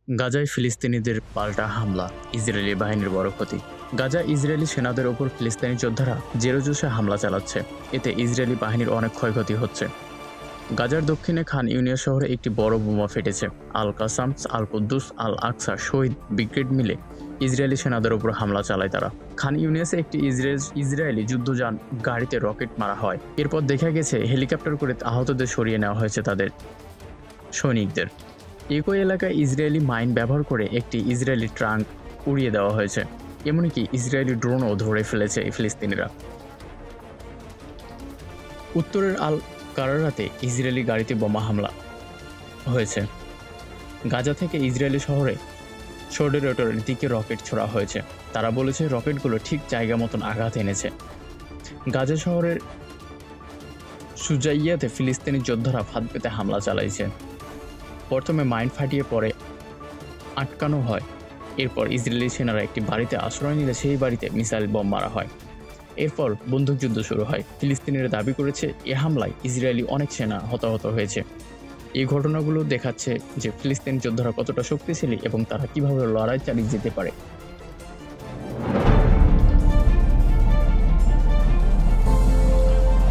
গাজায় ফিলিস্তিনিদের পাল্টা হামলা, ইসরায়েলি বাহিনীর বড় ক্ষতি। গাজায় ইসরায়েলি সেনাদের ওপর ফিলিস্তিনি যোদ্ধারা জেরোজুসে হামলা চালাচ্ছে। এতে ইসরায়েলি বাহিনীর অনেক ক্ষয়ক্ষতি হচ্ছে। গাজার দক্ষিণে খান ইউনিস শহরে একটি বড় বোমা ফেটেছে। আল কাসামস, আল কুদ্দুস, আল আকসা শহীদ ব্রিগেড মিলে ইসরায়েলি সেনাদের ওপর হামলা চালায় তারা। খান ইউনিসে একটি ইসরায়েলি যুদ্ধযান গাড়িতে রকেট মারা হয়। এরপর দেখা গেছে হেলিকপ্টার করে আহতদের সরিয়ে নেওয়া হয়েছে তাদের সৈনিকদের। একই এলাকায় ইসরায়েলি মাইন ব্যবহার করে একটি ইসরায়েলি ট্রাঙ্ক উড়িয়ে দেওয়া হয়েছে। এমনকি ইসরায়েলি ড্রোনও ধরে ফেলেছে এই ফিলিস্তিনিরা। উত্তরের আল কারারাতে ইসরায়েলি গাড়িতে বোমা হামলা হয়েছে। গাজা থেকে ইসরায়েলি শহরে শোডেরেটরের দিকে রকেট ছোড়া হয়েছে। তারা বলেছে রকেটগুলো ঠিক জায়গা মতন আঘাত এনেছে। গাজা শহরের সুজাইয়াতে ফিলিস্তিনি যোদ্ধারা ফাঁদ পেতে হামলা চালাইছে। প্রথমে মাইন ফাটিয়ে পরে আটকানো হয়। এরপর ইসরায়েলি সেনারা একটি বাড়িতে আশ্রয় নিলে সেই বাড়িতে মিসাইল বোম মারা হয়। এরপর বন্দুকযুদ্ধ শুরু হয়। ফিলিস্তিনিরা দাবি করেছে এ হামলায় ইসরায়েলি অনেক সেনা হতাহত হয়েছে। এই ঘটনাগুলো দেখাচ্ছে যে ফিলিস্তিনি যোদ্ধারা কতটা শক্তিশালী এবং তারা কিভাবে লড়াই চালিয়ে যেতে পারে।